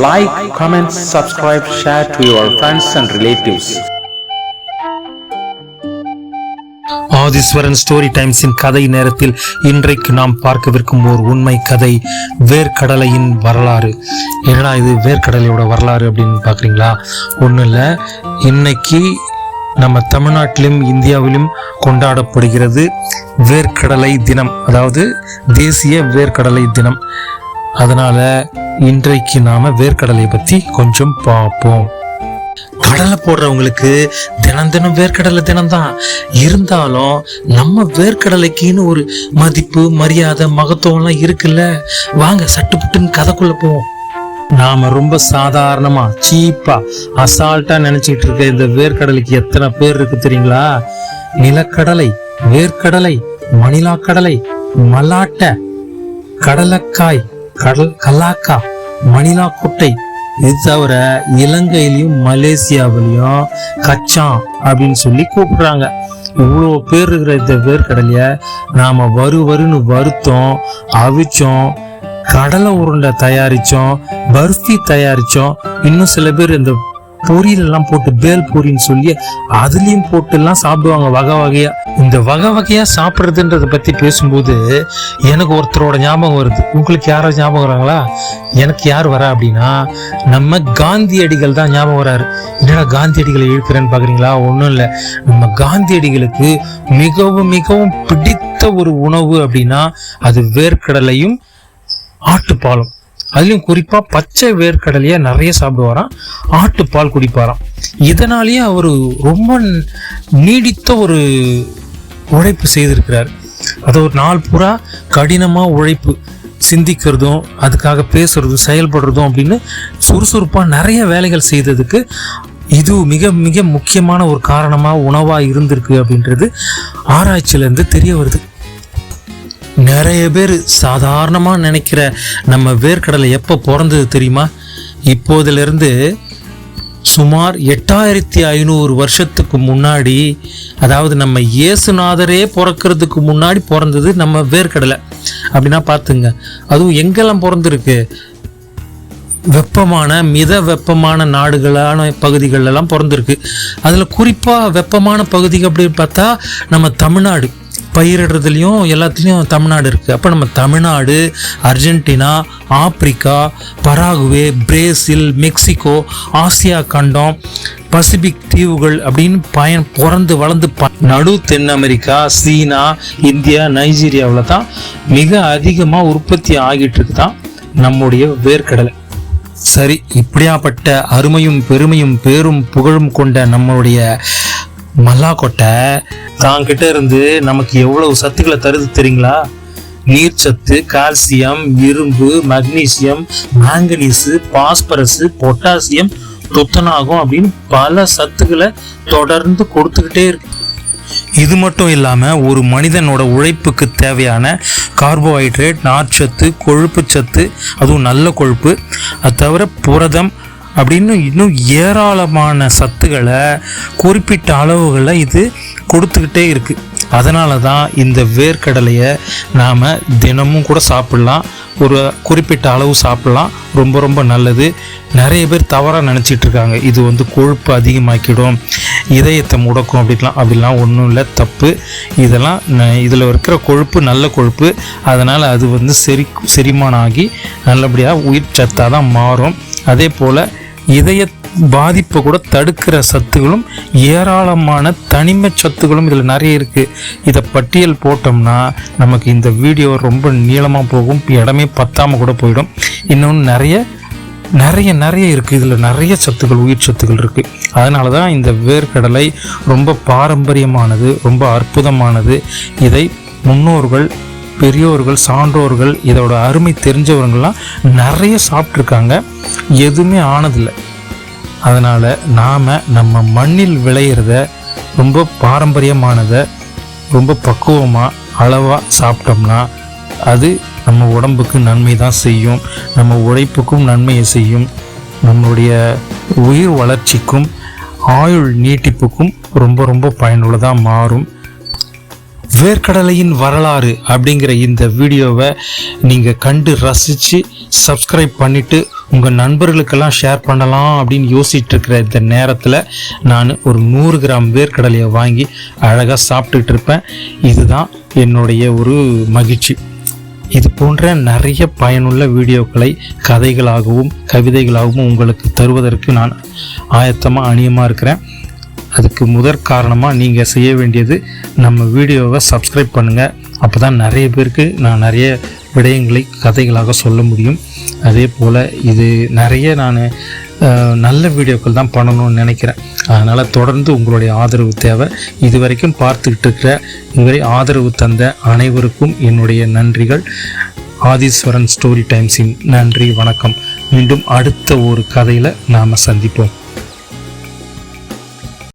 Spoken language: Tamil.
like, comment, subscribe, share to your friends and relatives. Adhiswaran story டைம்ஸின் கதை நேரத்தில் இன்றைக்கு நாம் பார்க்கவிருக்கும் ஒரு உண்மை கதை, வேர்க்கடலையின் வரலாறு. என்னடா இது வேர்க்கடலையோட வரலாறு அப்படின்னு பார்க்குறீங்களா? ஒன்றும் இல்லை, இன்னைக்கு நம்ம தமிழ்நாட்டிலும் இந்தியாவிலும் கொண்டாடப்படுகிறது வேர்க்கடலை தினம், அதாவது தேசிய வேர்க்கடலை தினம். அதனால இன்றைக்கு நாம வேர்க்கடலை பத்தி கொஞ்சம் பார்ப்போம். கடலை போடுறவங்களுக்கு தினம் தினம் வேர்க்கடலை தினம்தான். இருந்தாலும் நம்ம வேர்க்கடலைக்குன்னு ஒரு மதிப்பு, மரியாதை, மகத்துவம்லாம் இருக்குல்ல. வாங்க சட்டுப்புட்டுன்னு கதைக்குள்ள போவோம். நாம ரொம்ப சாதாரணமா, சீப்பா, அசால்ட்டா நினைச்சிட்டு இருக்க இந்த வேர்க்கடலைக்கு எத்தனை பேர் இருக்கு தெரியுங்களா? நிலக்கடலை, வேர்க்கடலை, மணிலா கடலை, மலாட்டை, கடலக்காய், கல்லாக்கா, மணிலா கொட்டை. இது தவிர இலங்கையிலையும் மலேசியாவிலையும் கச்சான் அப்படின்னு சொல்லி கூப்பிடுறாங்க. இவ்வளோ பேர் இருக்கிற இந்த வேர்க்கடலைய நாம வருன்னு வறுத்தோம், அவிச்சோம், கடலை உருண்டை தயாரிச்சோம், பர்ஃபி தயாரிச்சோம். இன்னும் சில பேர் இந்த பொரியலெல்லாம் போட்டு பேல் பொரின்னு சொல்லி அதுலயும் போட்டு எல்லாம் சாப்பிடுவாங்க வகை வகையா. இந்த வகை வகையா சாப்பிட்றதுன்றத பத்தி பேசும்போது எனக்கு ஒருத்தரோட ஞாபகம் வருது. உங்களுக்கு யாராவது ஞாபகம் வராங்களா? எனக்கு யார் வரா அப்படின்னா, நம்ம காந்தியடிகள் தான் ஞாபகம் வராரு. என்னடா காந்தியடிகளை இழுக்கிறேன்னு பாக்குறீங்களா? ஒன்றும் இல்லை, நம்ம காந்தியடிகளுக்கு மிகவும் மிகவும் பிடித்த ஒரு உணவு அப்படின்னா அது வேர்க்கடலையும் ஆட்டுப்பாலும். அதுலயும் குறிப்பா பச்சை வேர்க்கடலையா நிறைய சாப்பிடுவாராம், ஆட்டுப்பால் குடிப்பாராம். இதனாலேயே அவரு ரொம்ப நீடித்த ஒரு உழைப்பு செய்திருக்கிறார். அது ஒரு நாள் பூரா கடினமா உழைப்பு, சிந்திக்கிறதும் அதுக்காக பேசுறதும் செயல்படுறதும் அப்படின்னு சுறுசுறுப்பா நிறைய வேலைகள் செய்ததுக்கு இது மிக மிக முக்கியமான ஒரு காரணமா உணவா இருந்திருக்கு அப்படின்றது ஆராய்ச்சியில இருந்து தெரிய வருது. நிறைய பேர் சாதாரணமாக நினைக்கிற நம்ம வேர்க்கடலை எப்போ பிறந்தது தெரியுமா? இப்போதிலிருந்து சுமார் 8500 வருஷத்துக்கு முன்னாடி, அதாவது நம்ம இயேசுநாதரே பிறக்கிறதுக்கு முன்னாடி பிறந்தது நம்ம வேர்க்கடலை. அப்படின்னா பார்த்துங்க, அதுவும் எங்கெல்லாம் பிறந்திருக்கு? வெப்பமான, மித வெப்பமான நாடுகளான பகுதிகளெல்லாம் பிறந்திருக்கு. அதில் குறிப்பாக வெப்பமான பகுதிகள் அப்படின்னு பார்த்தா நம்ம தமிழ்நாடு. பயிரிடுறதுலையும் எல்லாத்துலேயும் தமிழ்நாடு இருக்குது. அப்போ நம்ம Tamil Nadu, Argentina, Africa, Paraguay, Brazil, Mexico, Asia கண்டம், பசிபிக் தீவுகள் அப்படின்னு பிறந்து வளர்ந்து நடு தென் அமெரிக்கா, சீனா, இந்தியா, நைஜீரியாவில் தான் மிக அதிகமாக உற்பத்தி ஆகிட்டு இருக்கு தான் நம்முடைய வேர்க்கடலை. சரி, இப்படியாப்பட்ட அருமையும் பெருமையும் பேரும் புகழும் கொண்ட நம்மளுடைய மல்லாக்கொட்டை தாங்கிட்ட இருந்து நமக்கு எவ்வளவு சத்துக்களை தருது தெரியுங்களா? நீர்ச்சத்து, கால்சியம், இரும்பு, மக்னீசியம், மாங்கனீஸ், பாஸ்பரஸ், பொட்டாசியம், துத்தநாகம் அப்படின்னு பல சத்துக்களை தொடர்ந்து கொடுத்துக்கிட்டே இருக்கு. இது மட்டும் இல்லாமல் ஒரு மனிதனோட உழைப்புக்கு தேவையான கார்போஹைட்ரேட், நார்ச்சத்து, கொழுப்பு சத்து, அதுவும் நல்ல கொழுப்பு, அது தவிர புரதம் அப்படின்னு இன்னும் ஏராளமான சத்துக்களை குறிப்பிட்ட அளவுகளை இது கொடுத்துக்கிட்டே இருக்குது. அதனால தான் இந்த வேர்க்கடலையை நாம் தினமும் கூட சாப்பிட்லாம், ஒரு குறிப்பிட்ட அளவு சாப்பிட்லாம், ரொம்ப ரொம்ப நல்லது. நிறைய பேர் தவறாக நினச்சிட்டு இருக்காங்க, இது கொழுப்பு அதிகமாக்கிடும், இதயத்தை முடக்கும் அப்படிலாம் ஒன்றும் இல்லை, தப்பு. இதில் இருக்கிற கொழுப்பு நல்ல கொழுப்பு. அதனால் அது செரிமானம் ஆகி நல்லபடியாக உயிர் சத்தாக தான் மாறும். அதே போல் இதய பாதிப்பை கூட தடுக்கிற சத்துகளும், ஏராளமான தனிமை சத்துகளும் இதில் நிறைய இருக்குது. இதை பட்டியல் போட்டோம்னா நமக்கு இந்த வீடியோ ரொம்ப நீளமாக போகும், இடமே பத்தாமல் கூட போயிடும். இன்னொன்று நிறைய நிறைய நிறைய இருக்குது, இதில் நிறைய சத்துக்கள், உயிர் சத்துக்கள் இருக்குது. அதனால தான் இந்த வேர்க்கடலை ரொம்ப பாரம்பரியமானது, ரொம்ப அற்புதமானது. இதை முன்னோர்கள், பெரியோர்கள், சான்றோர்கள், இதோட அருமை தெரிஞ்சவங்கள்லாம் நிறைய சாப்பிட்ருக்காங்க, எதுவுமே ஆனதில்லை. அதனால் நாம் நம்ம மண்ணில் விளையிறத, ரொம்ப பாரம்பரியமானதை ரொம்ப பக்குவமாக அளவாக சாப்பிட்டோம்னா அது நம்ம உடம்புக்கு நன்மை தான் செய்யும், நம்ம உழைப்புக்கும் நன்மையை செய்யும், நம்மளுடைய உயிர் வளர்ச்சிக்கும் ஆயுள் நீட்டிப்புக்கும் ரொம்ப ரொம்ப பயனுள்ளதாக மாறும். வேர்க்கடலையின் வரலாறு அப்படிங்கிற இந்த வீடியோவை நீங்கள் கண்டு ரசித்து சப்ஸ்கிரைப் பண்ணிவிட்டு உங்கள் நண்பர்களுக்கெல்லாம் ஷேர் பண்ணலாம் அப்படின்னு யோசிச்சுட்டு இருக்கிற இந்த நேரத்தில் நான் ஒரு 100 கிராம் வேர்க்கடலையை வாங்கி அழகாக சாப்பிட்டுட்டு இருப்பேன். இதுதான் என்னுடைய ஒரு மகிழ்ச்சி. இது போன்ற நிறைய பயனுள்ள வீடியோக்களை கதைகளாகவும் கவிதைகளாகவும் உங்களுக்கு தருவதற்கு நான் அணியமாக இருக்கிறேன். அதுக்கு முதற் காரணமாக நீங்கள் செய்ய வேண்டியது நம்ம வீடியோவை சப்ஸ்கிரைப் பண்ணுங்கள். அப்போ தான் நிறைய பேருக்கு நான் நிறைய விடயங்களை கதைகளாக சொல்ல முடியும். அதே போல் இது நிறைய நான் நல்ல வீடியோக்கள் தான் பண்ணணும்னு நினைக்கிறேன். அதனால் தொடர்ந்து உங்களுடைய ஆதரவு தேவை. இதுவரைக்கும் பார்த்துக்கிட்டு இருக்கிற இதுவரை ஆதரவு தந்த அனைவருக்கும் என்னுடைய நன்றிகள். ஆதீஸ்வரன் ஸ்டோரி டைம்ஸின் நன்றி, வணக்கம். மீண்டும் அடுத்த ஒரு கதையில் நாம் சந்திப்போம்.